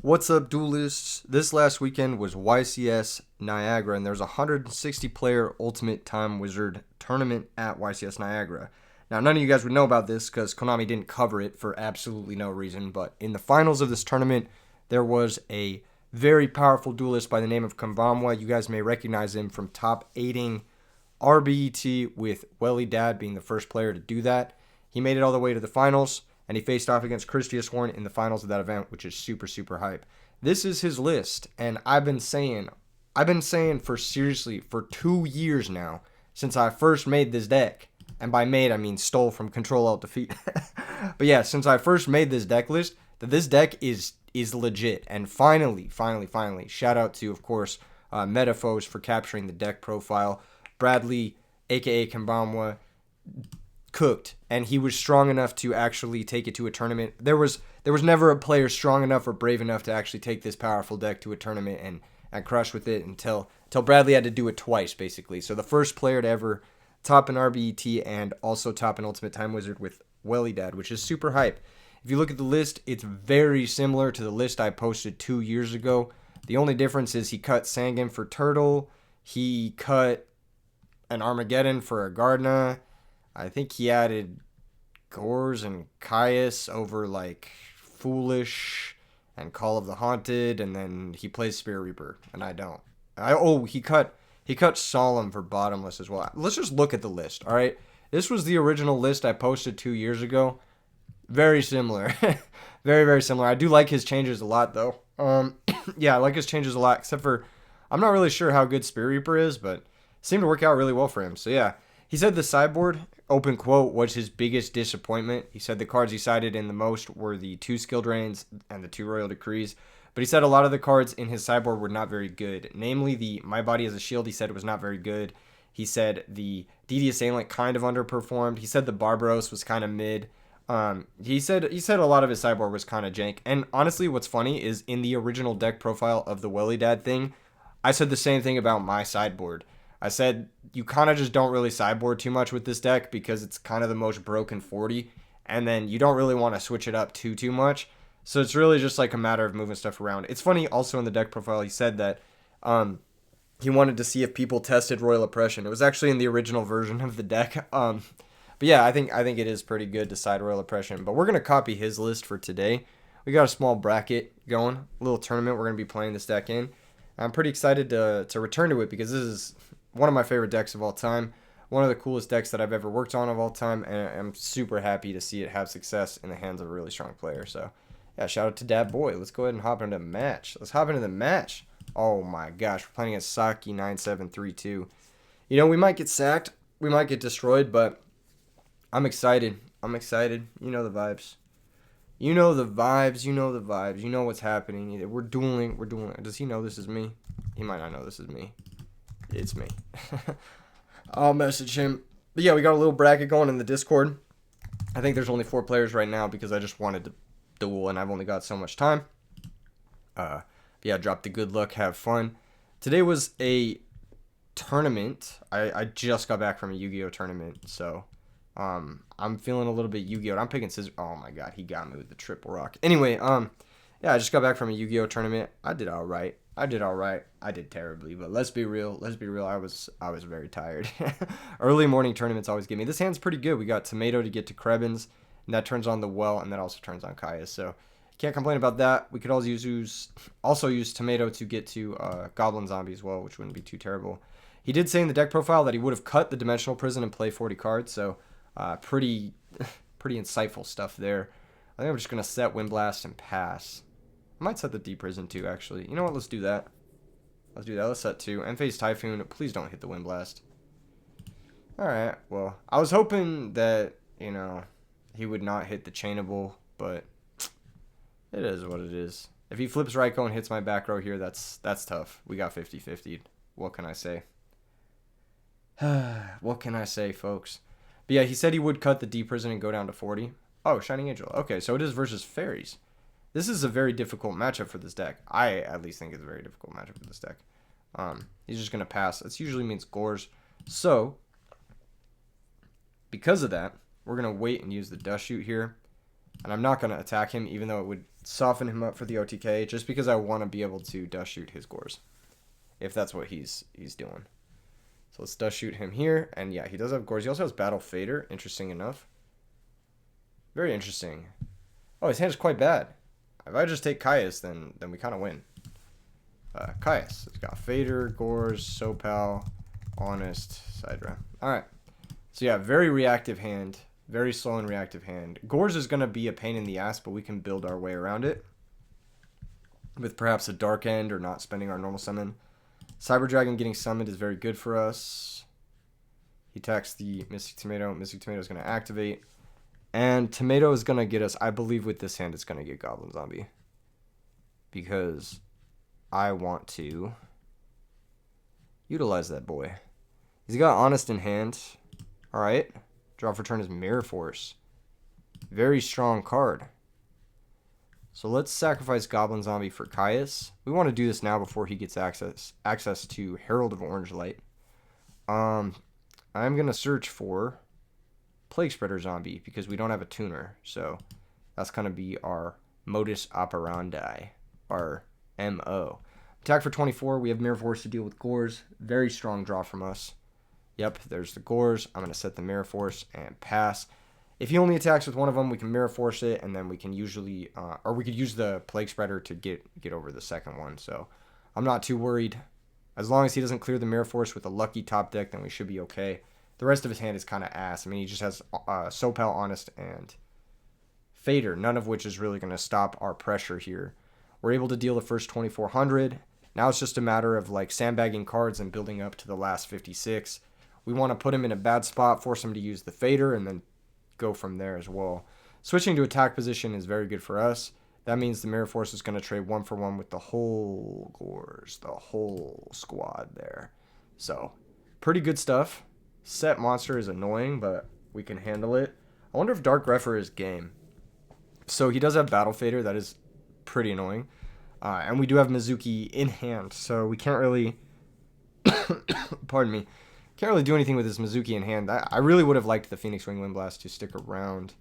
What's up, duelists? This last weekend was YCS Niagara, and there's a 160 player Ultimate Time Wizard tournament at YCS Niagara. Now, none of you guys would know about this because Konami didn't cover it for absolutely no reason, but in the finals of this tournament, there was a very powerful duelist by the name of Konbanwa. You guys may recognize him from top 8ing RBET, with Welli Dad being the first player to do that. He made it all the way to the finals, and he faced off against Christius Horn in the finals of that event, which is super, super hype. This is his list, and I've been saying for 2 years now, since I first made this deck, and by made I mean stole from Control Alt Defeat. But yeah, since I first made this deck list, that this deck is legit. And finally, shout out to, of course, Metaphos for capturing the deck profile. Bradley, aka Konbanwa, cooked, and he was strong enough to actually take it to a tournament. There was never a player strong enough or brave enough to actually take this powerful deck to a tournament and crush with it until Bradley had to do it twice, basically. So the first player to ever top an RBET and also top an Ultimate Time Wizard with Welli Dad, which is super hype. If you look at the list, it's very similar to the list I posted 2 years ago. The only difference is he cut Sangin for Turtle. He cut an Armageddon for a Gardna. I think he added Gores and Caius over like Foolish and Call of the Haunted, and then he plays Spirit Reaper, and I don't. He cut Solemn for Bottomless as well. Let's just look at the list, all right? This was the original list I posted 2 years ago. Very similar. Very, very similar. I do like his changes a lot, though. Yeah, I like his changes a lot, except for I'm not really sure how good Spirit Reaper is, but seemed to work out really well for him. So yeah, he said the sideboard, open quote, was his biggest disappointment. He said the cards he sided in the most were the 2 Skill Drains and the 2 Royal Decrees. But he said a lot of the cards in his sideboard were not very good. Namely, the My Body as a Shield, he said, was not very good. He said the DD Assailant kind of underperformed. He said the Barbaros was kind of mid. He said a lot of his sideboard was kind of jank. And honestly, what's funny is in the original deck profile of the Welli Dad thing, I said the same thing about my sideboard. I said you kind of just don't really sideboard too much with this deck because it's kind of the most broken 40, and then you don't really want to switch it up too much. So it's really just like a matter of moving stuff around. It's funny also in the deck profile he said that he wanted to see if people tested Royal Oppression. It was actually in the original version of the deck. But yeah, I think it is pretty good to side Royal Oppression. But we're gonna copy his list for today. We got a small bracket going, a little tournament we're gonna be playing this deck in. I'm pretty excited to return to it because this is one of my favorite decks of all time. One of the coolest decks that I've ever worked on of all time, and I'm super happy to see it have success in the hands of a really strong player. So yeah, shout out to Dad Boy. Let's go ahead and hop into the match. Oh my gosh, we're playing against Saki 9732. You know, we might get sacked, we might get destroyed, but I'm excited. You know the vibes. You know what's happening. We're dueling. Does he know this is me? He might not know this is me. It's me. I'll message him. But yeah, we got a little bracket going in the Discord. I think there's only 4 players right now because I just wanted to duel and I've only got so much time. Yeah, drop the good luck, have fun. Today was a tournament. I just got back from a Yu-Gi-Oh tournament, so I'm feeling a little bit Yu-Gi-Oh. I'm picking scissors. Oh my god, he got me with the triple rock. Anyway, yeah, I just got back from a Yu-Gi-Oh tournament. I did all right. I did terribly, but let's be real. I was very tired. Early morning tournaments always give me. This hand's pretty good. We got Tomato to get to Krebins, and that turns on the Well, and that also turns on Caius. So can't complain about that. We could also use Tomato to get to Goblin Zombie as well, which wouldn't be too terrible. He did say in the deck profile that he would have cut the Dimensional Prison and play 40 cards, so pretty insightful stuff there. I think I'm just gonna set Windblast and pass. I might set the Deep Prison too, actually. You know what? Let's do that. Let's set 2. End-phase Typhoon. Please don't hit the Windblast. Alright, well, I was hoping that, you know, he would not hit the Chainable, but it is what it is. If he flips Raikou and hits my back row here, that's tough. We got 50-50'd. What can I say? What can I say, folks? But yeah, he said he would cut the Deep Prison and go down to 40. Oh, Shining Angel. Okay, so it is versus Fairies. This is a very difficult matchup for this deck. I at least think it's a very difficult matchup for this deck. He's just going to pass. That usually means Gores. So, because of that, we're going to wait and use the Dust Shoot here. And I'm not going to attack him, even though it would soften him up for the OTK just because I want to be able to dust shoot his Gores, if that's what he's doing. So let's dust shoot him here, and yeah, he does have Gores. He also has Battle Fader, interesting enough. Very interesting. Oh, his hand is quite bad. If I just take Caius, then we kind of win. Caius. It's got Fader, Gores, Sopal, Honest, Sidra. Alright. So yeah, very reactive hand. Very slow and reactive hand. Gores is going to be a pain in the ass, but we can build our way around it. With perhaps a Dark End or not spending our normal summon. Cyber Dragon getting summoned is very good for us. He attacks the Mystic Tomato. Mystic Tomato is going to activate. And Tomato is going to get us, I believe with this hand, it's going to get Goblin Zombie. Because I want to utilize that boy. He's got Honest in hand. Alright. Draw for turn is Mirror Force. Very strong card. So let's sacrifice Goblin Zombie for Caius. We want to do this now before he gets access to Herald of Orange Light. I'm going to search for Plague Spreader Zombie because we don't have a tuner. So that's going to be our modus operandi. Our MO. Attack for 24. We have Mirror Force to deal with Gores. Very strong draw from us. Yep, there's the Gores. I'm going to set the Mirror Force and pass. If he only attacks with one of them, we can Mirror Force it, and then we can usually, or we could use the Plague Spreader to get over the second one. So I'm not too worried. As long as he doesn't clear the Mirror Force with a lucky top deck, then we should be okay. The rest of his hand is kind of ass. I mean, he just has Sopal, Honest, and Fader, none of which is really going to stop our pressure here. We're able to deal the first 2,400. Now it's just a matter of like sandbagging cards and building up to the last 56. We want to put him in a bad spot, force him to use the Fader, and then go from there as well. Switching to attack position is very good for us. That means the Mirror Force is going to trade 1-for-1 with the whole Gores, the whole squad there. So, pretty good stuff. Set monster is annoying, but we can handle it. I wonder if Dark Grepher is game. So he does have Battle Fader. That is pretty annoying. And we do have Mizuki in hand, so we can't really... pardon me. Can't really do anything with this Mizuki in hand. I really would have liked the Phoenix Wing Windblast to stick around.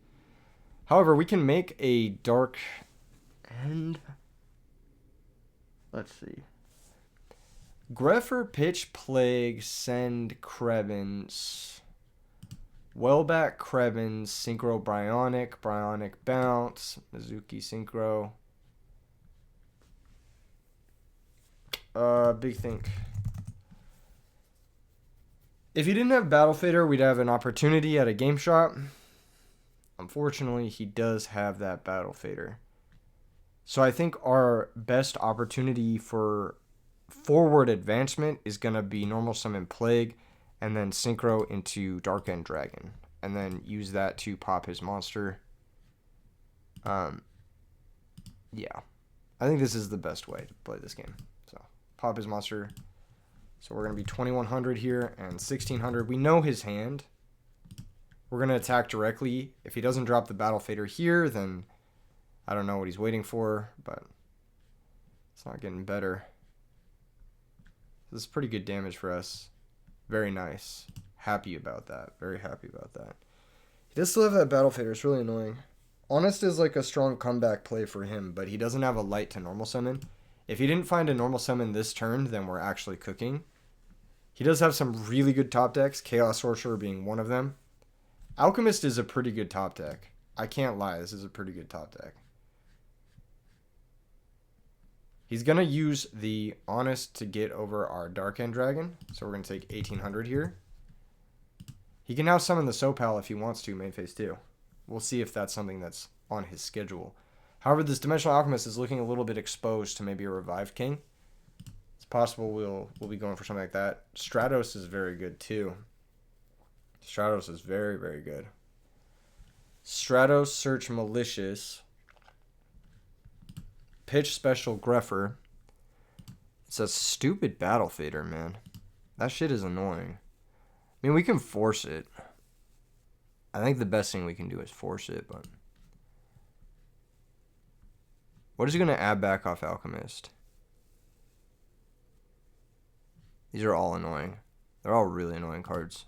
However, we can make a Dark End. Let's see. Grepher, Pitch, Plague, Send, Krebens. Wellback, Krebens, Synchro, Bionic Bounce, Mizuki, Synchro. Big think. If he didn't have Battle Fader, we'd have an opportunity at a game shot. Unfortunately, he does have that Battle Fader. So I think our best opportunity for forward advancement is going to be normal summon Plague and then Synchro into Dark End Dragon. And then use that to pop his monster. Yeah. I think this is the best way to play this game. So, pop his monster. So we're going to be 2,100 here and 1,600. We know his hand. We're going to attack directly. If he doesn't drop the Battle Fader here, then I don't know what he's waiting for, but it's not getting better. This is pretty good damage for us. Very nice. Happy about that. Very happy about that. He does still have that Battle Fader. It's really annoying. Honest is like a strong comeback play for him, but he doesn't have a light to normal summon. If he didn't find a normal summon this turn, then we're actually cooking. He does have some really good top decks, Chaos Sorcerer being one of them. Alchemist is a pretty good top deck. I can't lie, this is a pretty good top deck. He's going to use the Honest to get over our Dark End Dragon. So we're going to take 1,800 here. He can now summon the Sopal if he wants to, main phase 2. We'll see if that's something that's on his schedule. However, this Dimensional Alchemist is looking a little bit exposed to maybe a Revived King. It's possible we'll be going for something like that. Stratos is very good too. Stratos is very, very good. Stratos, Search Malicious. Pitch Special Grepher. It's a stupid Battle Fader, man. That shit is annoying. I mean, we can force it. I think the best thing we can do is force it, but... What is he going to add back off Alchemist? These are all annoying. They're all really annoying cards.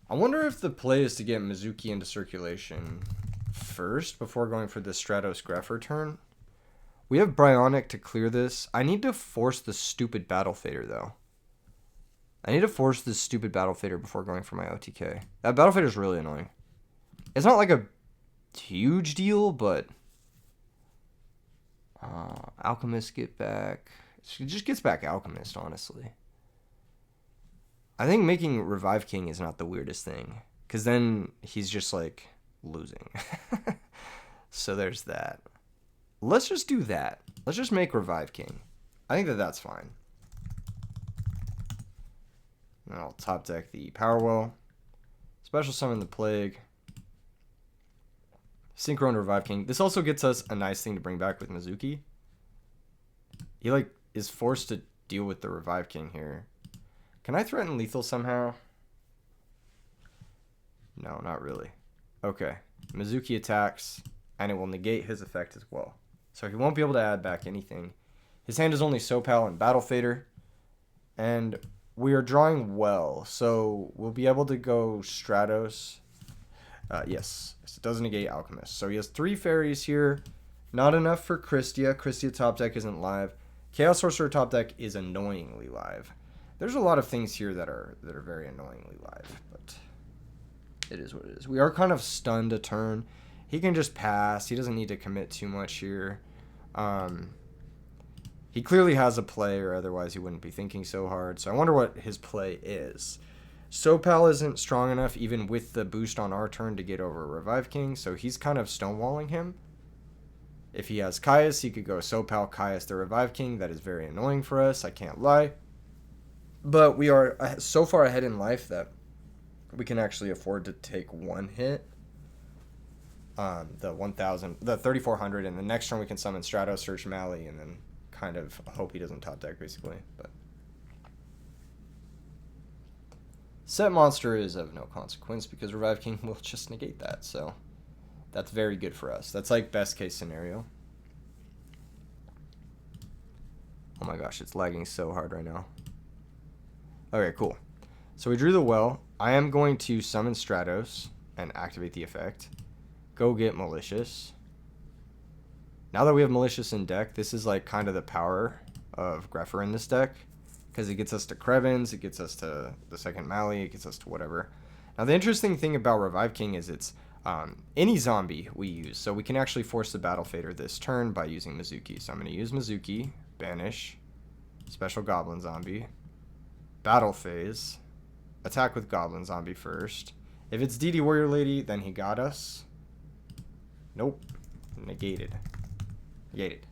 I wonder if the play is to get Mizuki into circulation. first before going for the Stratos Grepher turn. We have Bryonic to clear this. I need to force the stupid Battle Fader, though. I need to force this stupid Battle Fader before going for my OTK. That Battle Fader is really annoying. It's not like a huge deal, but... Alchemist get back. It just gets back Alchemist, honestly. I think making Revive King is not the weirdest thing. Because then he's just, like, losing. So there's that. Let's just do that. Let's just make Revive King. I think that that's fine. And I'll top deck the Power Well. Special summon the Plague. Synchro and Revive King. This also gets us a nice thing to bring back with Mizuki. He, like, is forced to deal with the Revive King here. Can I threaten lethal somehow? No, not really. Okay. Mizuki attacks, and it will negate his effect as well. So he won't be able to add back anything. His hand is only Sopal and Battle Fader. And we are drawing well, so we'll be able to go Stratos. Yes, it does negate Alchemist. So he has 3 fairies here. Not enough for Christia. Christia top deck isn't live. Chaos Sorcerer top deck is annoyingly live. There's a lot of things here that are very annoyingly live, but it is what it is. We are kind of stunned a turn. He can just pass. He doesn't need to commit too much here. He clearly has a play, or otherwise he wouldn't be thinking so hard. So I wonder what his play is. Sopal isn't strong enough, even with the boost on our turn, to get over Revive King, so he's kind of stonewalling him. If he has Caius, he could go Sopal, Caius, the Revive King. That is very annoying for us, I can't lie. But we are so far ahead in life that we can actually afford to take one hit. The 1,000, the 3,400, and the next turn we can summon Stratos, search Mali, and then kind of hope he doesn't top deck, basically. But set monster is of no consequence because Revive King will just negate that, so that's very good for us. That's like best case scenario. Oh my gosh, it's lagging so hard right now. Okay, cool. So we drew the well. I am going to summon Stratos and activate the effect. Go get Malicious. Now that we have Malicious in deck, this is like kind of the power of Grepher in this deck. Because it gets us to Krevins, it gets us to the second Mali, it gets us to whatever. Now the interesting thing about Revive King is it's any zombie we use. So we can actually force the Battle Fader this turn by using Mizuki. So I'm going to use Mizuki, Banish, Special Goblin Zombie, Battle Phase, attack with Goblin Zombie first. If it's DD Warrior Lady, then he got us. Nope. Negated. Negated.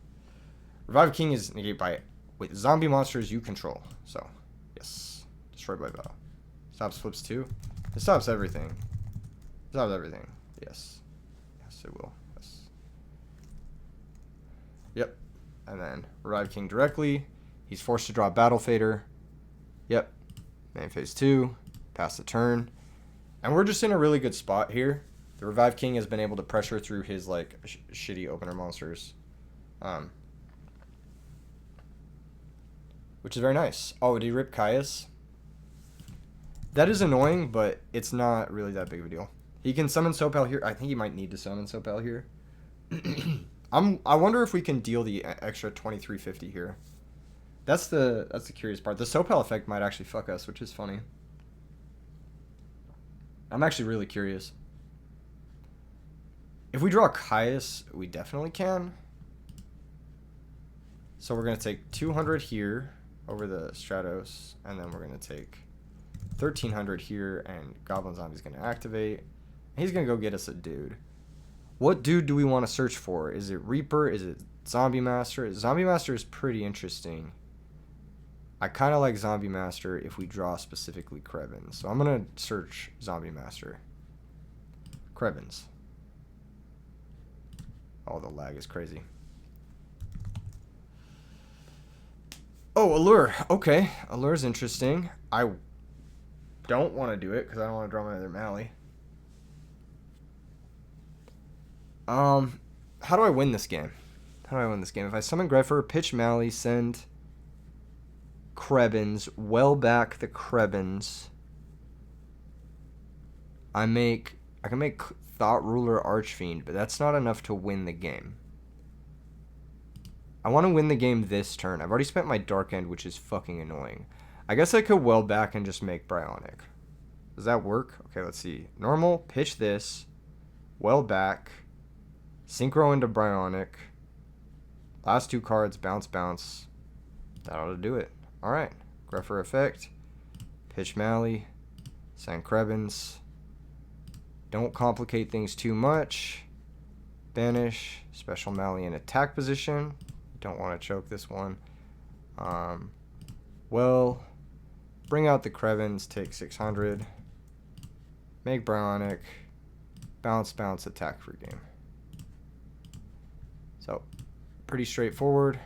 Revive King is negated by with zombie monsters you control. So, yes. Destroyed by battle. Stops flips 2. It stops everything. Stops everything. Yes. Yes, it will. Yes. Yep. And then Revive King directly. He's forced to draw Battle Fader. Yep. Main phase 2. Pass the turn. And we're just in a really good spot here. The Revive King has been able to pressure through his like shitty opener monsters, which is very nice. Oh, did he rip Caius? That is annoying, but it's not really that big of a deal. He can summon Sopal here. I think he might need to summon Sopal here. I wonder if we can deal the extra 2350 here. That's the curious part. The Sopal effect might actually fuck us, which is funny. I'm actually really curious. If we draw Caius, we definitely can. So we're going to take 200 here over the Stratos, and then we're going to take 1,300 here, and Goblin Zombie's going to activate. He's going to go get us a dude. What dude do we want to search for? Is it Reaper? Is it Zombie Master? Zombie Master is pretty interesting. I kind of like Zombie Master if we draw specifically Krevins. So I'm going to search Zombie Master. Krevins. Oh, the lag is crazy. Oh, Allure. Okay. Allure is interesting. I don't want to do it because I don't want to draw my other Mali. How do I win this game? How do I win this game? If I summon Grepher, pitch Mali, send Krebins, well back the Krebins. I can make Thought Ruler Archfiend, but that's not enough to win the game. I want to win the game this turn. I've already spent my Dark End, which is fucking annoying. I guess I could well back and just make Bryonic. Does that work? Okay, let's see. Normal, pitch this. Well back. Synchro into Bryonic. Last 2 cards, bounce, bounce. That ought to do it. Alright. Grepher effect. Pitch Mally. Sand Krebins. Don't complicate things too much. Banish. Special Mally in attack position. Don't want to choke this one. Well, bring out the Krebins. Take 600. Make Bryonic. Bounce, bounce, attack for game. So, pretty straightforward.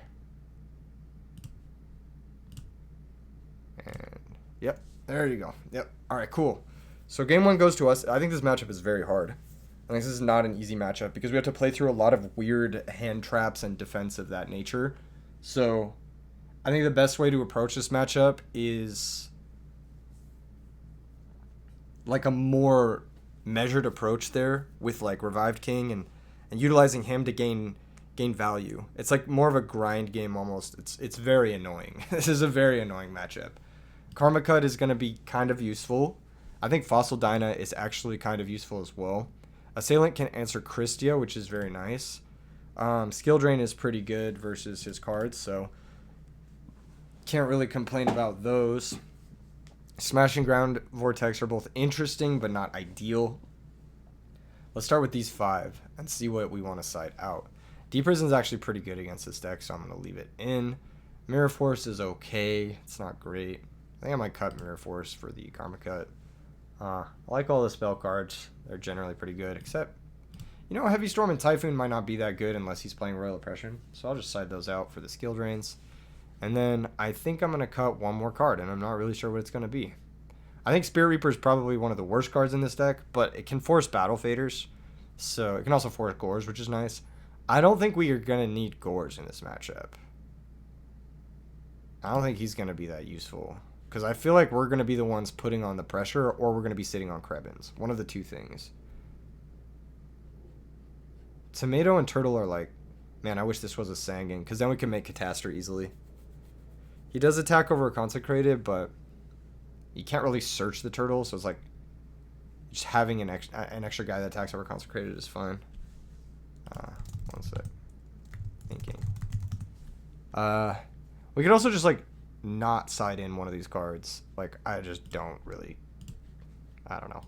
And, yep, there you go. Yep, all right, cool. So game 1 goes to us. I think this matchup is very hard. I think this is not an easy matchup because we have to play through a lot of weird hand traps and defense of that nature. So I think the best way to approach this matchup is like a more measured approach there with like Revived King and utilizing him to gain value. It's like more of a grind game almost. It's very annoying. This is a very annoying matchup. Karma Cut is going to be kind of useful. I think Fossil Dyna is actually kind of useful as well. Assailant can answer Christia, which is very nice. Skill Drain is pretty good versus his cards, so can't really complain about those. Smashing Ground, Vortex are both interesting, but not ideal. Let's start with these 5 and see what we want to side out. Deep Prison is actually pretty good against this deck, so I'm going to leave it in. Mirror Force is okay. It's not great. I think I might cut Mirror Force for the Karma Cut. I like all the spell cards. They're generally pretty good, except, you know, Heavy Storm and Typhoon might not be that good unless he's playing Royal Oppression. So I'll just side those out for the skill drains. And then I think I'm going to cut one more card, and I'm not really sure what it's going to be. I think Spirit Reaper is probably one of the worst cards in this deck, but it can force Battle Faders. So it can also force Gores, which is nice. I don't think we are going to need Gores in this matchup. I don't think he's going to be that useful. Because I feel like we're going to be the ones putting on the pressure, or we're going to be sitting on Krebins. One of the two things. Tomato and Turtle are like, man, I wish this was a Sangan, because then we can make Catastor easily. He does attack over a Consecrated, but you can't really search the Turtle, so it's like, just having an extra guy that attacks over Consecrated is fine. One sec. Thinking. We could also just, like, not side in one of these cards. Like, I just don't really, I don't know.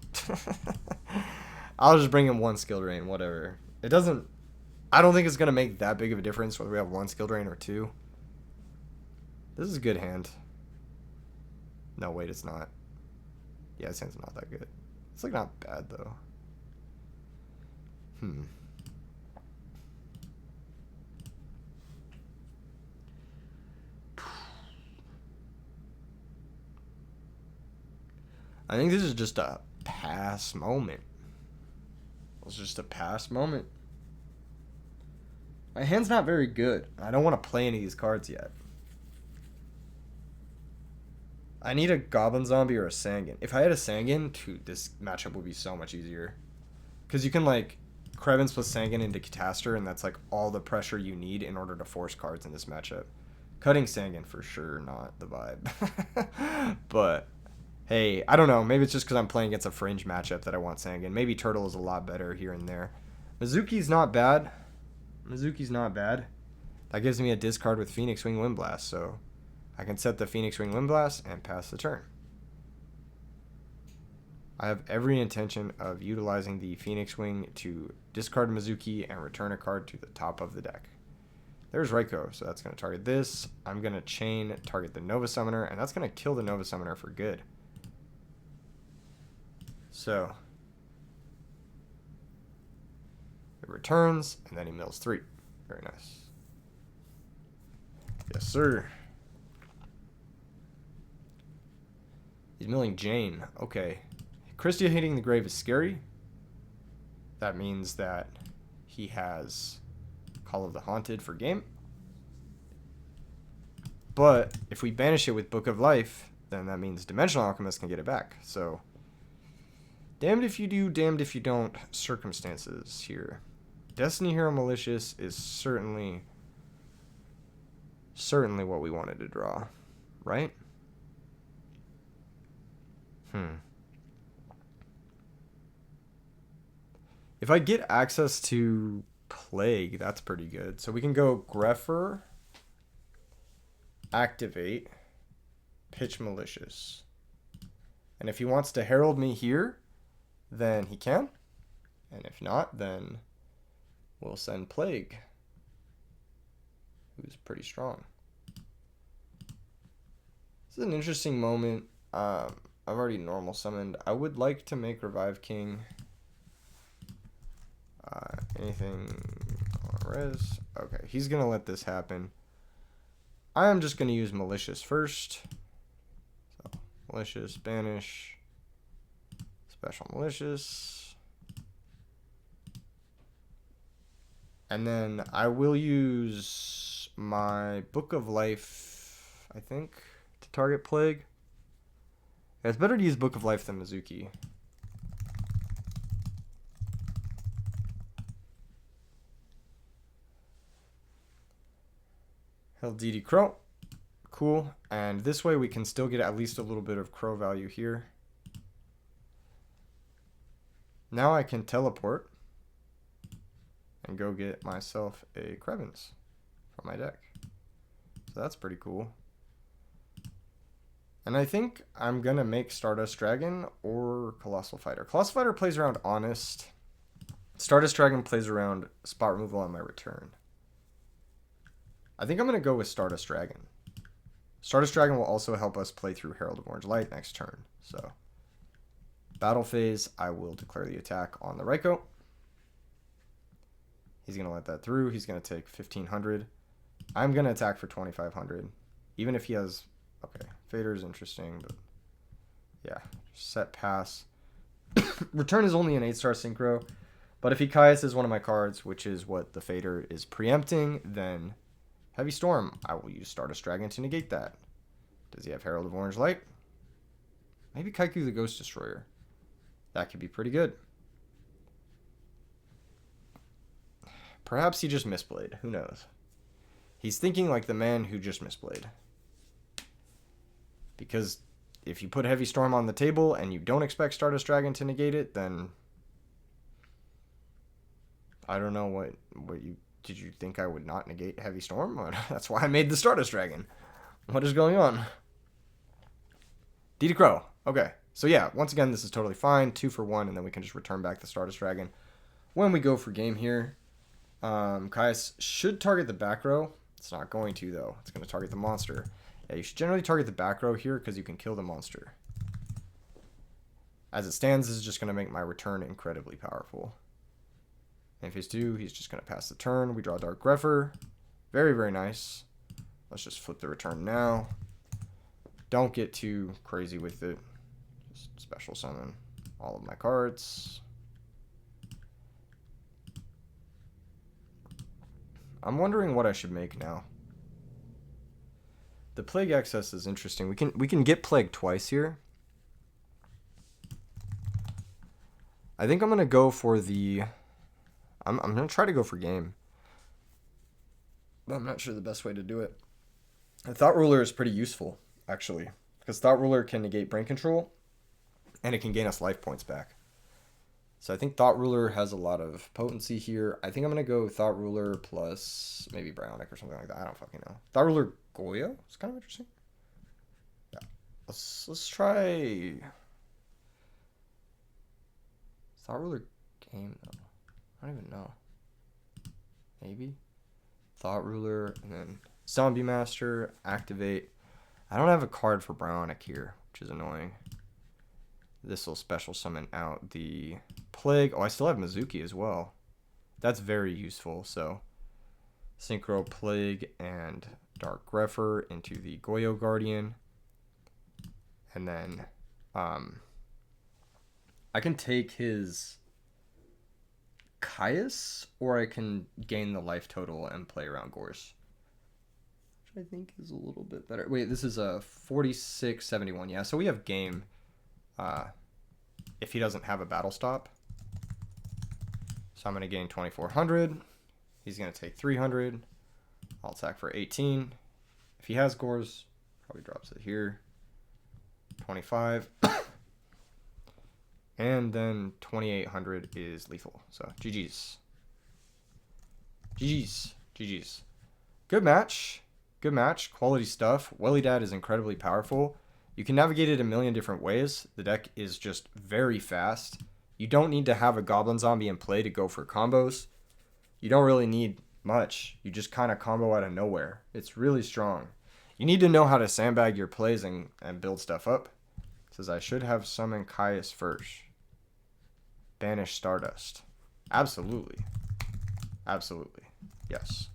I'll just bring in one skill drain, whatever. It doesn't, I don't think it's going to make that big of a difference whether we have one skill drain or two. This is a good hand. No, wait, it's not. Yeah, this hand's not that good. It's, like, not bad, though. I think this is just a pass moment. It's just a pass moment. My hand's not very good. I don't want to play any of these cards yet. I need a Goblin Zombie or a Sangan. If I had a Sangan, dude, this matchup would be so much easier. Because you can, like, Krebins plus Sangan into Catastor, and that's, like, all the pressure you need in order to force cards in this matchup. Cutting Sangan, for sure, not the vibe. But hey, I don't know. Maybe it's just because I'm playing against a fringe matchup that I want Sangan. Maybe Turtle is a lot better here and there. Mizuki's not bad. Mizuki's not bad. That gives me a discard with Phoenix Wing Windblast, so I can set the Phoenix Wing Windblast and pass the turn. I have every intention of utilizing the Phoenix Wing to discard Mizuki and return a card to the top of the deck. There's Raikou, so that's going to target this. I'm going to chain, target the Nova Summoner, and that's going to kill the Nova Summoner for good. So it returns, and then he mills 3. Very nice. Yes, sir. He's milling Jane. Okay. Christia hitting the grave is scary. That means that he has Call of the Haunted for game. But if we banish it with Book of Life, then that means Dimensional Alchemist can get it back. So Damned if you do, damned if you don't circumstances here. Destiny Hero Malicious is certainly what we wanted to draw, right? If I get access to Plague, that's pretty good. So we can go Grepher, activate, pitch Malicious. And if he wants to herald me here, then he can. And if not, then we'll send Plague, who's pretty strong. This is an interesting moment. I've already normal summoned. I would like to make Revive King. Anything on res? Okay, he's going to let this happen. I am just going to use Malicious first. So, Malicious, banish, special Malicious. And then I will use my Book of Life, I think, to target Plague. Yeah, it's better to use Book of Life than Mizuki. LDD Crow. Cool. And this way we can still get at least a little bit of Crow value here. Now I can teleport and go get myself a Krevins from my deck. So that's pretty cool. And I think I'm going to make Stardust Dragon or Colossal Fighter. Colossal Fighter plays around Honest. Stardust Dragon plays around spot removal on my return. I think I'm going to go with Stardust Dragon. Stardust Dragon will also help us play through Herald of Orange Light next turn. So, battle phase, I will declare the attack on the Raikou. He's going to let that through. He's going to take 1,500. I'm going to attack for 2,500. Even if he has... Okay, Fader is interesting, but... Yeah, set pass. Return is only an 8-star synchro. But if he Caius one of my cards, which is what the Fader is preempting, then... Heavy Storm, I will use Stardust Dragon to negate that. Does he have Herald of Orange Light? Maybe Kaiku the Ghost Destroyer. That could be pretty good. Perhaps he just misplayed. Who knows? He's thinking like the man who just misplayed. Because if you put Heavy Storm on the table and you don't expect Stardust Dragon to negate it, then... I don't know what you... Did you think I would not negate Heavy Storm? That's why I made the Stardust Dragon. What is going on? DD Crow. Okay. So yeah, once again, this is totally fine. 2 for 1, and then we can just return back the Stardust Dragon. When we go for game here, Caius should target the back row. It's not going to, though. It's going to target the monster. Yeah, you should generally target the back row here because you can kill the monster. As it stands, this is just going to make my return incredibly powerful. In phase 2, he's just going to pass the turn. We draw Dark Grepher. Very, very nice. Let's just flip the return now. Don't get too crazy with it. Just special summon all of my cards. I'm wondering what I should make now. The Plague Excess is interesting. We can get Plague twice here. I think I'm going to go for the... I'm going to try to go for game. But I'm not sure the best way to do it. The Thought Ruler is pretty useful, actually. Because Thought Ruler can negate Brain Control. And it can gain us life points back. So I think Thought Ruler has a lot of potency here. I think I'm going to go Thought Ruler plus maybe Bionic or something like that. I don't fucking know. Thought Ruler Goyo? It's kind of interesting. Yeah. Let's try... Thought Ruler game, though. I don't even know. Maybe? Thought Ruler, and then Zombie Master, activate. I don't have a card for Bionic here, which is annoying. This will special summon out the Plague. Oh, I still have Mizuki as well. That's very useful. So, Synchro Plague and Dark Grepher into the Goyo Guardian. And then, I can take his... Caius, or I can gain the life total and play around Gorse, which I think is a little bit better. Wait, this is a 46-71. Yeah, so we have game. if he doesn't have a battle stop. So I'm going to gain 2,400. He's going to take 300. I'll attack for 18. If he has gores, probably drops it here. 25. And then 2,800 is lethal. So GG's. GG's. GG's. Good match. Good match. Quality stuff. Welli Dad is incredibly powerful. You can navigate it a million different ways. The deck is just very fast. You don't need to have a Goblin Zombie in play to go for combos. You don't really need much. You just kind of combo out of nowhere. It's really strong. You need to know how to sandbag your plays and build stuff up. It says I should have summoned Caius first. Banish Stardust. Absolutely. Absolutely. Yes.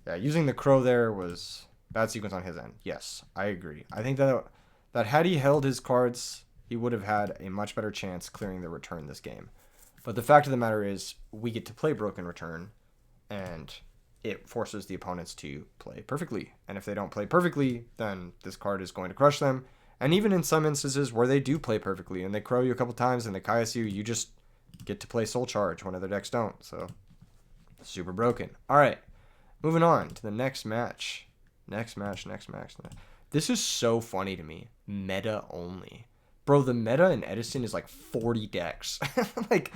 Yeah, using the crow there was bad sequence on his end. Yes, I agree. I think that had he held his cards, he would have had a much better chance clearing the return this game. But the fact of the matter is, we get to play Broken Return, and it forces the opponents to play perfectly. And if they don't play perfectly, then this card is going to crush them. And even in some instances where they do play perfectly, and they crow you a couple times and they Caius you, you just get to play Soul Charge when other decks don't. So, super broken. All right, moving on to the next match. Next match. This is so funny to me. Meta only. Bro, the meta in Edison is like 40 decks. Like,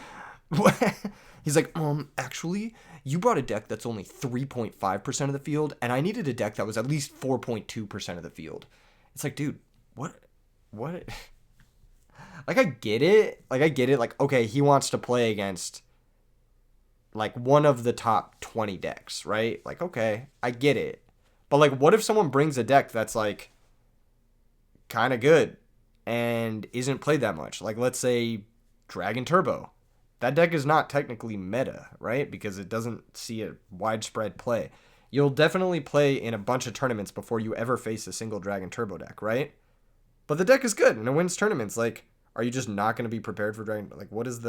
what? He's like, actually, you brought a deck that's only 3.5% of the field, and I needed a deck that was at least 4.2% of the field. It's like, dude, what? Like, I get it. Like, okay, he wants to play against, like, one of the top 20 decks, right? Like, okay, I get it. But, like, what if someone brings a deck that's, like, kind of good and isn't played that much? Like, let's say Dragon Turbo. That deck is not technically meta, right? Because it doesn't see a widespread play. You'll definitely play in a bunch of tournaments before you ever face a single Dragon Turbo deck, right? But the deck is good and it wins tournaments. Like, are you just not going to be prepared for Dragon? Like, what does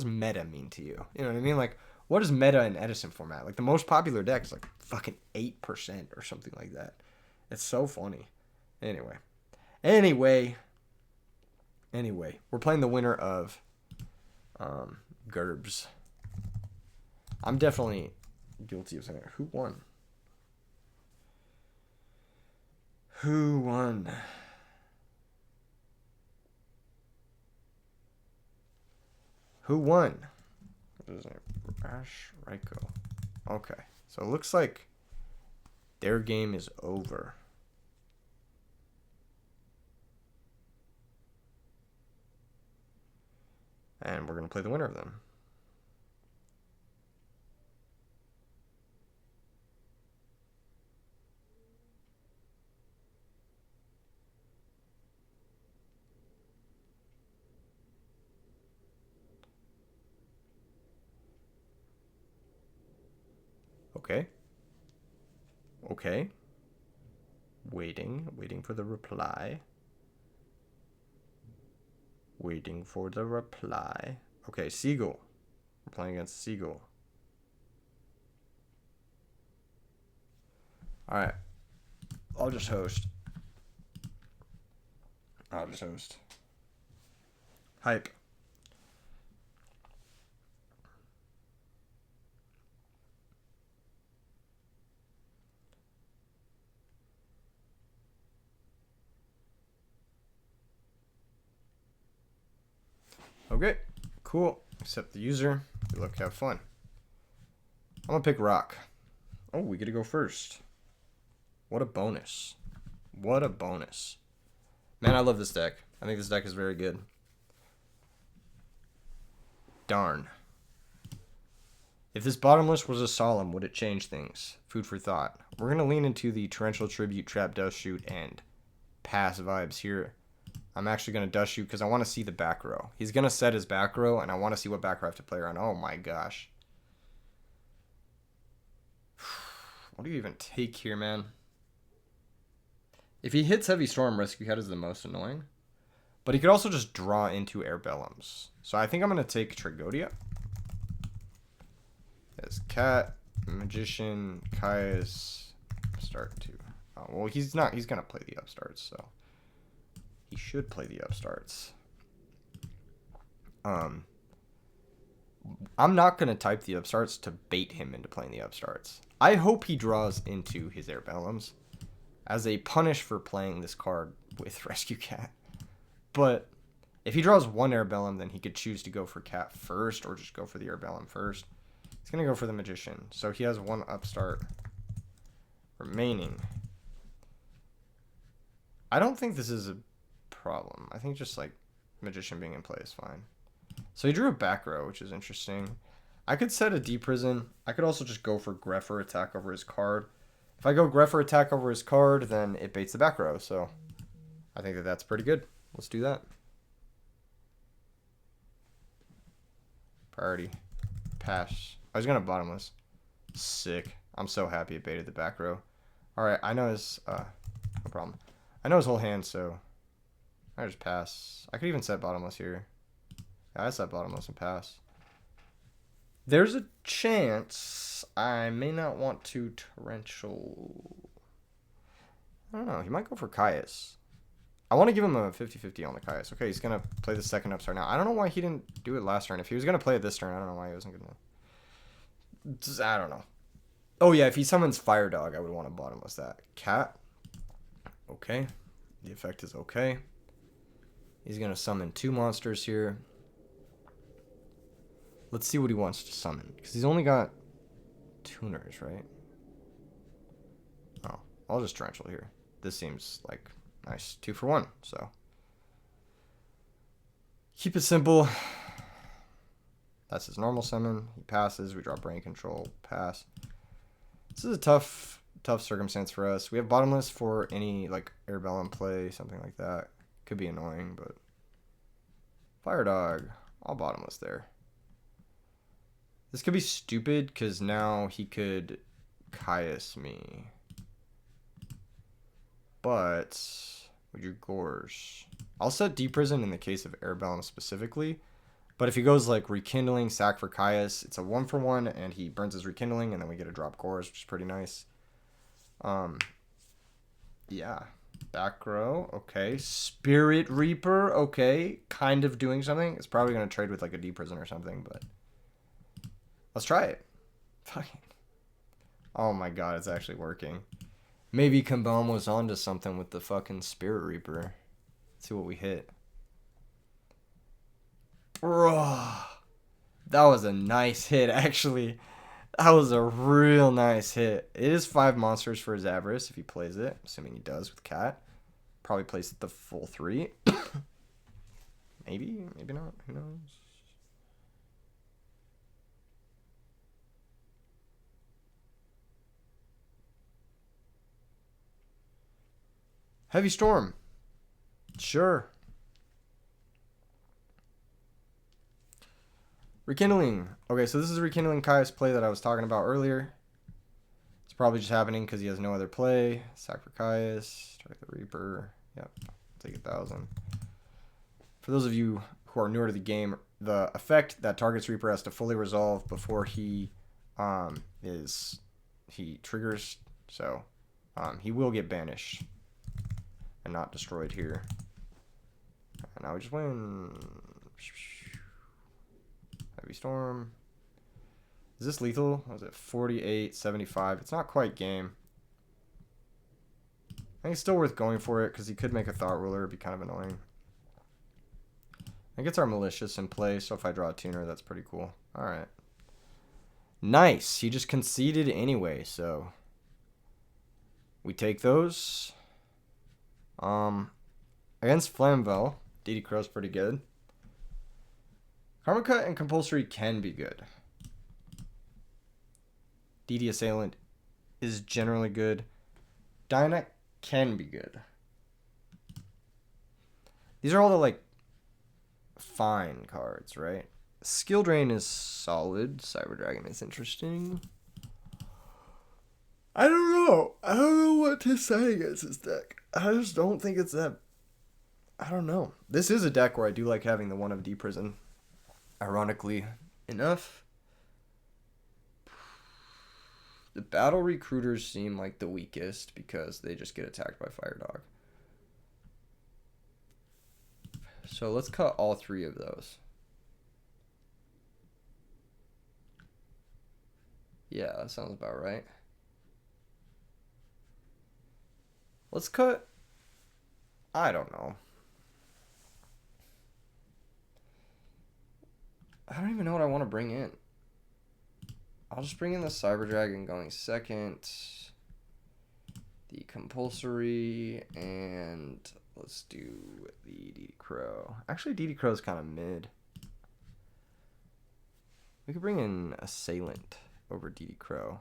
meta mean to you? You know what I mean? Like, what is meta in Edison format? Like, the most popular deck is like fucking 8% or something like that. It's so funny. Anyway, we're playing the winner of Gerbs. I'm definitely guilty of saying it. Who won? Who won? What is it? Rash Ryko. Okay. So it looks like their game is over. And we're going to play the winner of them. Okay. Waiting for the reply. Okay, Seagull. We're playing against Seagull. Alright. I'll just host. Hype. Okay, cool. Accept the user. Good luck, have fun. I'm gonna pick Rock. Oh, we get to go first. What a bonus. Man, I love this deck. I think this deck is very good. Darn. If this bottomless was a solemn, would it change things? Food for thought. We're gonna lean into the Torrential Tribute, Trap Dust Shoot, and Pass vibes here. I'm actually going to Dust Shoot because I want to see the back row. He's going to set his back row, and I want to see what back row I have to play around. Oh, my gosh. What do you even take here, man? If he hits Heavy Storm, Rescue Cat is the most annoying. But he could also just draw into Airbellums. So I think I'm going to take Tragodia. There's Cat, Magician, Caius, Upstart 2. Oh, well, he's not. He's going to play the Upstarts, so... He should play the Upstarts. Um, I'm not going to type the upstarts to bait him into playing the upstarts. I hope he draws into his Airbellums as a punish for playing this card with Rescue Cat. But if he draws one Airbellum, then he could choose to go for Cat first or just go for the Airbellum first. He's going to go for the Magician. So he has one upstart remaining. I don't think this is a problem. I think just like Magician being in play is fine. So he drew a back row, which is interesting. I could set a D prison. I could also just go for Greffer attack over his card. If I go Greffer attack over his card, then it baits the back row. So I think that that's pretty good. Let's do that. Priority. Pass. I was going to bottomless. Sick. I'm so happy it baited the back row. Alright, I know his... no problem. I know his whole hand, so... I just pass. I could even set bottomless here. Yeah, I set bottomless and pass. There's a chance I may not want to torrential. I don't know. He might go for Caius. I want to give him a 50-50 on the Caius. Okay, he's going to play the second upstart now. I don't know why he didn't do it last turn. If he was going to play it this turn, I don't know why he wasn't going to. I don't know. Oh, yeah, if he summons Fire Dog, I would want to bottomless that. Cat. Okay. The effect is okay. He's going to summon 2 monsters here. Let's see what he wants to summon. Because he's only got tuners, right? Oh, I'll just torrential here. This seems like nice. 2 for 1, so. Keep it simple. That's his normal summon. He passes. We draw Brain Control. Pass. This is a tough circumstance for us. We have bottomless for any, like, Airbellum play, something like that. Could be annoying, but... Fire Dog. I'll bottomless there. This could be stupid, because now he could Caius me. But... with your Gores. I'll set D Prison in the case of Airbellum specifically. But if he goes like Rekindling, sack for Caius, it's a 1 for 1, and he burns his Rekindling, and then we get a drop Gores, which is pretty nice. Yeah. Back row, okay. Spirit Reaper, okay. Kind of doing something. It's probably going to trade with like a D Prison or something, but let's try it. Fucking. Oh my god, it's actually working. Maybe Konbanwa was onto something with the fucking Spirit Reaper. Let's see what we hit. Bro, that was a nice hit, actually. That was a real nice hit. It is 5 monsters for his Avarice if he plays it, assuming he does with Cat. Probably plays the full 3. Maybe, maybe not. Who knows? Heavy Storm. Sure. Rekindling. Okay, so this is Rekindling Caius play that I was talking about earlier. It's probably just happening because he has no other play. Sack for Caius. Strike the Reaper. Yep. Take 1,000. For those of you who are newer to the game, the effect that targets Reaper has to fully resolve before he triggers. So he will get banished and not destroyed here. And now we just win. Heavy Storm. Is this lethal? Was it 48, 75? It's not quite game. I think it's still worth going for it because he could make a Thought Ruler. It'd be kind of annoying. I think it's our Malicious in play, so if I draw a tuner, that's pretty cool. Alright. Nice. He just conceded anyway, so we take those. Against Flamvell, DD Crow's pretty good. Karma Cut and Compulsory can be good. DD Assailant is generally good. Dyna can be good. These are all the, like, fine cards, right? Skill Drain is solid. Cyber Dragon is interesting. I don't know. I don't know what to say against this deck. I just don't think it's that... I don't know. This is a deck where I do like having the 1 of D Prison. Ironically enough, the Battle Recruiters seem like the weakest because they just get attacked by Fire Dog. So let's cut all 3 of those. Yeah, that sounds about right. Let's cut. I don't know. I don't even know what I want to bring in. I'll just bring in the Cyber Dragon going second. The compulsory, and let's do the DD Crow. Actually, DD Crow's kind of mid. We could bring in Assailant over DD Crow.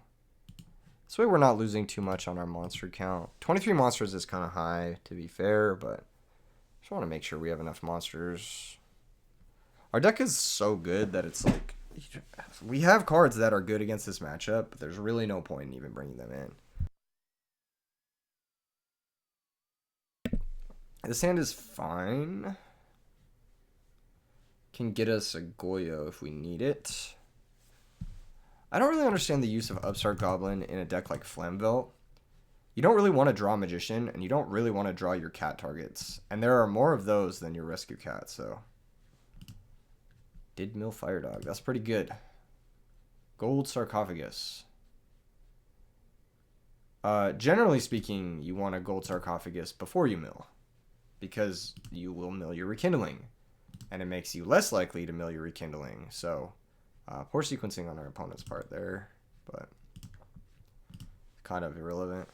This way we're not losing too much on our monster count. 23 monsters is kind of high, to be fair, but I just want to make sure we have enough monsters. Our deck is so good that it's like, we have cards that are good against this matchup, but there's really no point in even bringing them in. This hand is fine. Can get us a Yugioh if we need it. I don't really understand the use of Upstart Goblin in a deck like Flamvell. You don't really want to draw Magician, and you don't really want to draw your cat targets. And there are more of those than your Rescue Cat, so... Did mill Fire Dog. That's pretty good. Gold Sarcophagus. Generally speaking, you want a Gold Sarcophagus before you mill, because you will mill your Rekindling, and it makes you less likely to mill your Rekindling. So, poor sequencing on our opponent's part there, but kind of irrelevant.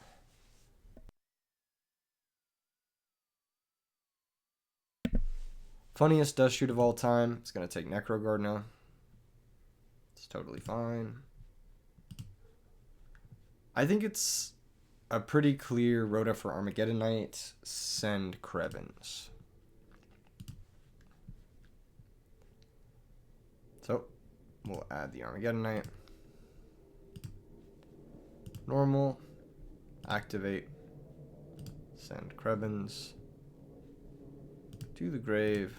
Funniest dust shoot of all time. It's going to take Necro Gardener. It's totally fine. I think it's a pretty clear Rhoda for Armageddon Knight. Send Krebins. So, we'll add the Armageddon Knight. Normal. Activate. Send Krebins. To the grave.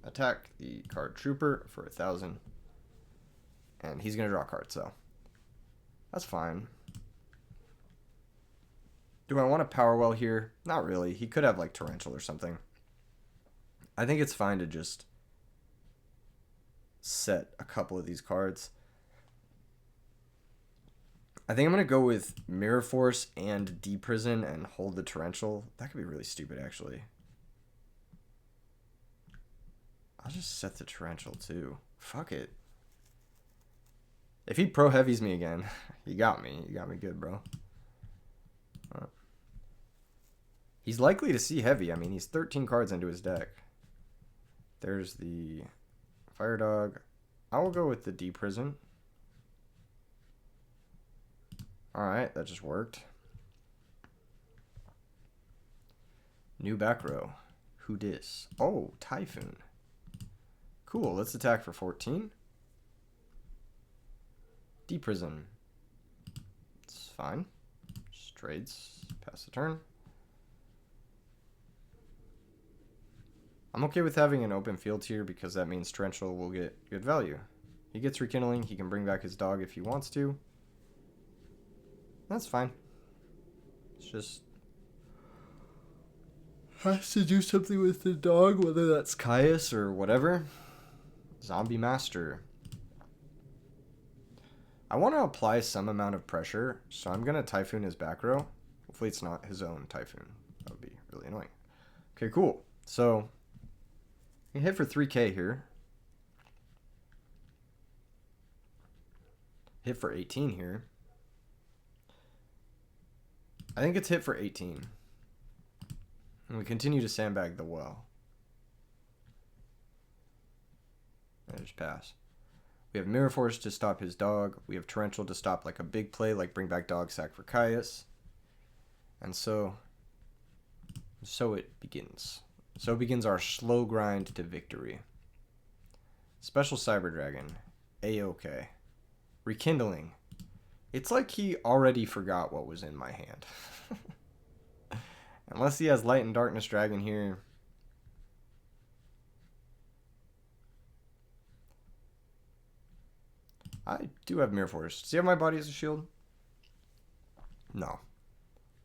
Attack the card Trooper for 1,000. And he's going to draw a card, so that's fine. Do I want a Power Well here? Not really. He could have like Torrential or something. I think it's fine to just set a couple of these cards. I think I'm going to go with Mirror Force and Deprison and hold the Torrential. That could be really stupid, actually. I'll just set the Torrential, too. Fuck it. If he pro-heavies me again, you got me. You got me good, bro. He's likely to see heavy. I mean, he's 13 cards into his deck. There's the Fire Dog. I will go with the Deprison. Alright, that just worked. New back row. Who dis? Oh, Typhoon. Cool, let's attack for 14. Deprison. It's fine. Just trades. Pass the turn. I'm okay with having an open field here because that means Torrential will get good value. He gets Rekindling. He can bring back his dog if he wants to. That's fine. It's just has to do something with the dog, whether that's Caius or whatever. Zombie Master. I want to apply some amount of pressure, so I'm going to Typhoon his back row. Hopefully it's not his own Typhoon. That would be really annoying. Okay, cool. So, I hit for 3k here. Hit for 18 here. I think it's hit for 18. And we continue to sandbag the well. I just pass. We have Mirror Force to stop his dog. We have Torrential to stop like a big play, like bring back dog sack for Caius. And so it begins. So begins our slow grind to victory. Special Cyber Dragon. A-OK. Rekindling. It's like he already forgot what was in my hand. Unless he has Light and Darkness Dragon here. I do have Mirror Force. Does he have my body as a shield? No.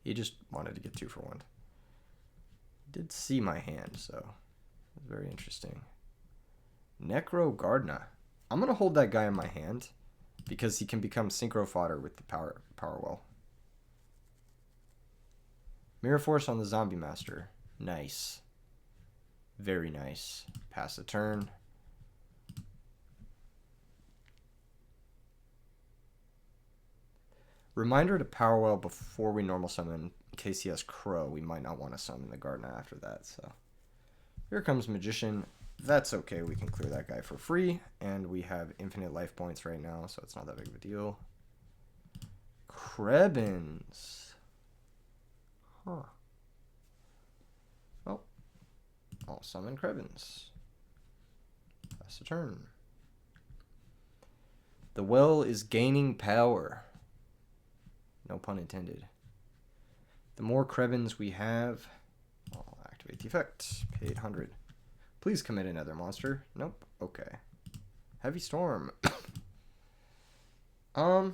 He just wanted to get 2 for 1. He did see my hand, so it's very interesting. Necro Gardener. I'm going to hold that guy in my hand. because he can become synchro fodder with the power well. Mirror Force on the Zombie Master. Nice. Very nice. Pass the turn. Reminder to power well before we normal summon in case he has Crow. We might not want to summon the Gardener after that. So here comes Magician. That's okay. We can clear that guy for free. And we have infinite life points right now, so it's not that big of a deal. Krebins. Huh. Oh. I'll summon Krebins. Pass the turn. The well is gaining power. No pun intended. The more Krebins we have, I'll activate the effect. Pay 800. Please commit another monster. Nope. Okay. Heavy Storm. Yeah,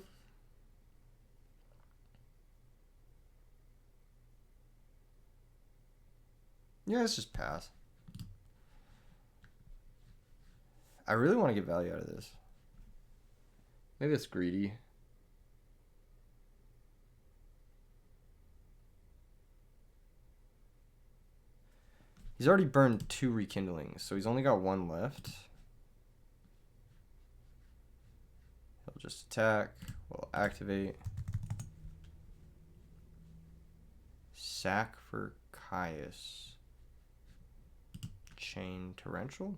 let's just pass. I really want to get value out of this. Maybe it's greedy. He's already burned 2 rekindlings, so he's only got 1 left. He'll just attack. We'll activate. Sack for Caius. Chain Torrential.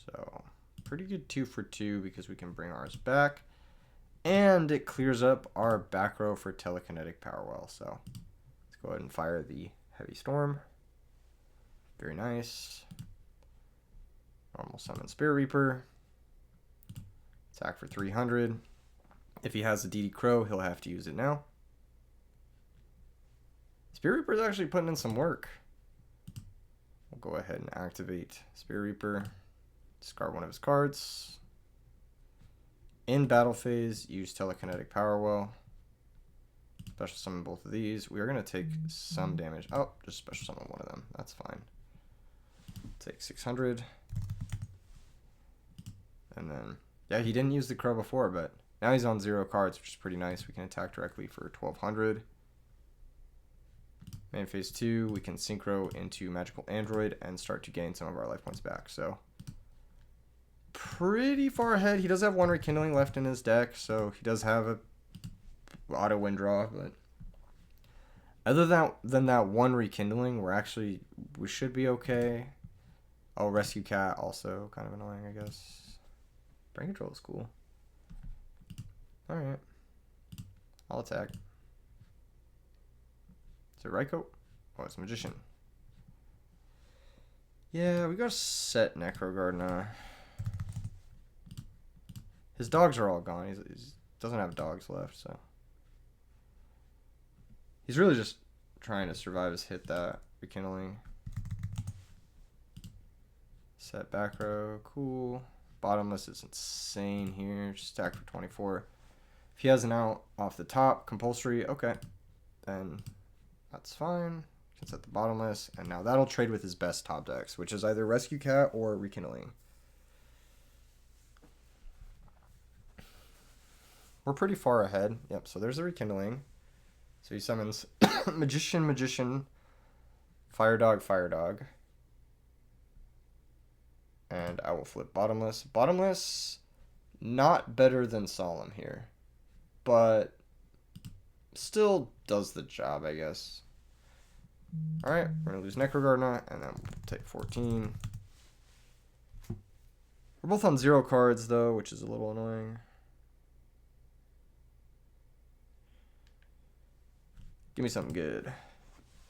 So, pretty good 2 for 2 because we can bring ours back. And it clears up our back row for Telekinetic Power Well. So, let's go ahead and fire the Heavy Storm. Very nice. Normal summon Spirit Reaper. Attack for 300. If he has a DD Crow, he'll have to use it now. Spirit Reaper's actually putting in some work. We'll go ahead and activate Spirit Reaper. Discard one of his cards. In battle phase, use Telekinetic Power Well. Special summon both of these. We are going to take some damage. Oh, just special summon one of them. That's fine. Take 600. And then, yeah, he didn't use the Crow before, but now he's on 0 cards, which is pretty nice. We can attack directly for 1200. Main phase 2, we can synchro into Magical Android and start to gain some of our life points back. So, pretty far ahead. He does have 1 rekindling left in his deck, so he does have a auto win draw, but other than that 1 rekindling, we should be okay. Oh, Rescue Cat also kind of annoying, I guess. Brain Control is cool. Alright. I'll attack. Is it Raikou? Oh, it's Magician. Yeah, we gotta set Necro Gardener. His dogs are all gone. He doesn't have dogs left, so. He's really just trying to survive his hit that rekindling. Set back row, cool. Bottomless is insane here. Just attack for 24. If he has an out off the top, compulsory, okay. Then that's fine. Can set the bottomless. And now that'll trade with his best top decks, which is either Rescue Cat or Rekindling. We're pretty far ahead. Yep, so there's a Rekindling. So he summons Magician, Fire Dog. And I will flip Bottomless. Bottomless, not better than Solemn here. But still does the job, I guess. Alright, we're going to lose Necro Gardener, and then we'll take 14. We're both on 0 cards, though, which is a little annoying. Give me something good.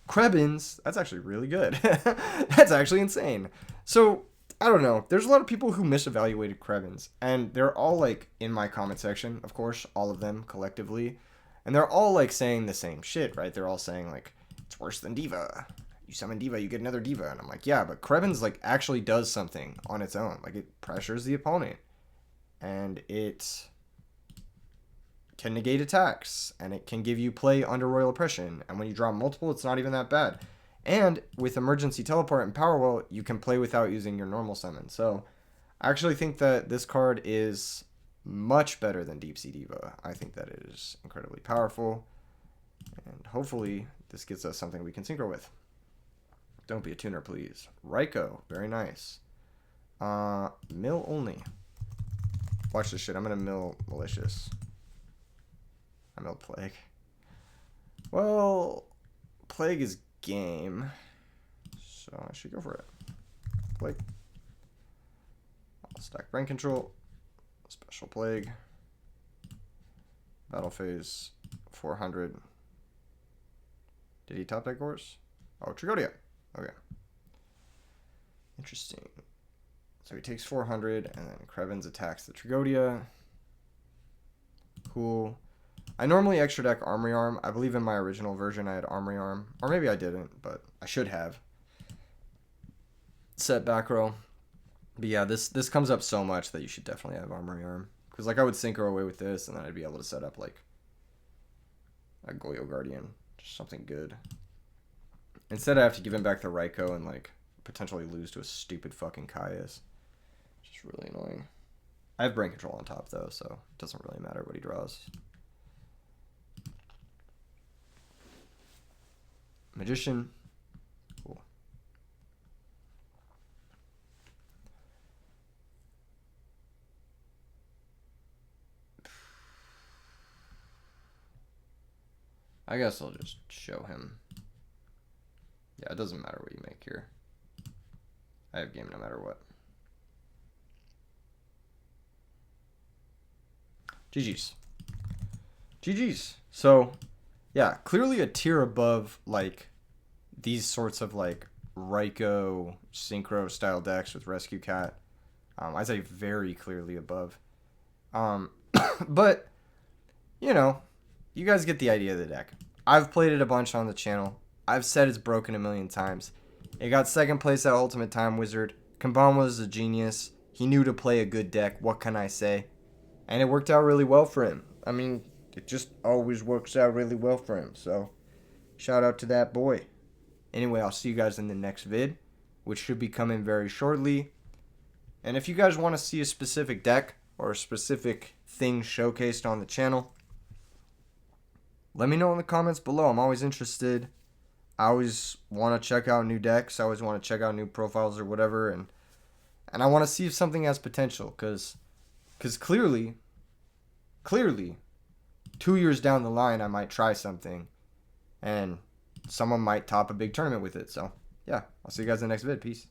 Krebins, that's actually really good. That's actually insane. So, I don't know. There's a lot of people who misevaluated Krebins, and they're all, like, in my comment section, of course, all of them collectively, and they're all, like, saying the same shit, right? They're all saying, like, it's worse than Diva. You summon Diva, you get another Diva, and I'm like, yeah, but Krebins, like, actually does something on its own. Like, it pressures the opponent, and it can negate attacks, and it can give you play under Royal Oppression, and when you draw multiple, it's not even that bad. And with Emergency Teleport and Power Well, you can play without using your normal summon. So I actually think that this card is much better than Deep Sea Diva. I think that it is incredibly powerful. And hopefully this gets us something we can synchro with. Don't be a tuner, please. Raikou, very nice. Mill only. Watch this shit. I'm gonna mill Malicious. I milled Plague. Well, Plague is game, so I should go for it. Plague. I'll stack Brain Control. Special Plague. Battle Phase 400. Did he top deck course? Oh, Trigodia. Okay. Interesting. So he takes 400, and then Krevins attacks the Trigodia. Cool. I normally extra deck Armory Arm. I believe in my original version I had Armory Arm. Or maybe I didn't, but I should have. Set back row. But yeah, this comes up so much that you should definitely have Armory Arm. Because like I would synchro away with this, and then I'd be able to set up like a Goyo Guardian. Just something good. Instead I have to give him back the Raikou and like potentially lose to a stupid fucking Caius. Just really annoying. I have Brain Control on top though, so it doesn't really matter what he draws. Magician. Cool. I guess I'll just show him. Yeah, it doesn't matter what you make here. I have game no matter what. GG's. GG's. So, yeah, clearly a tier above, like, these sorts of, like, Raikou synchro style decks with Rescue Cat. I'd say very clearly above. But, you know, you guys get the idea of the deck. I've played it a bunch on the channel. I've said it's broken a million times. It got second place at Ultimate Time Wizard. Konbanwa was a genius. He knew to play a good deck. What can I say? And it worked out really well for him. I mean, it just always works out really well for him. So, shout out to that boy. Anyway, I'll see you guys in the next vid, which should be coming very shortly. And if you guys want to see a specific deck or a specific thing showcased on the channel, let me know in the comments below. I'm always interested. I always want to check out new decks. I always want to check out new profiles or whatever. And I want to see if something has potential. Because clearly, 2 years down the line, I might try something. And someone might top a big tournament with it. So, yeah. I'll see you guys in the next vid. Peace.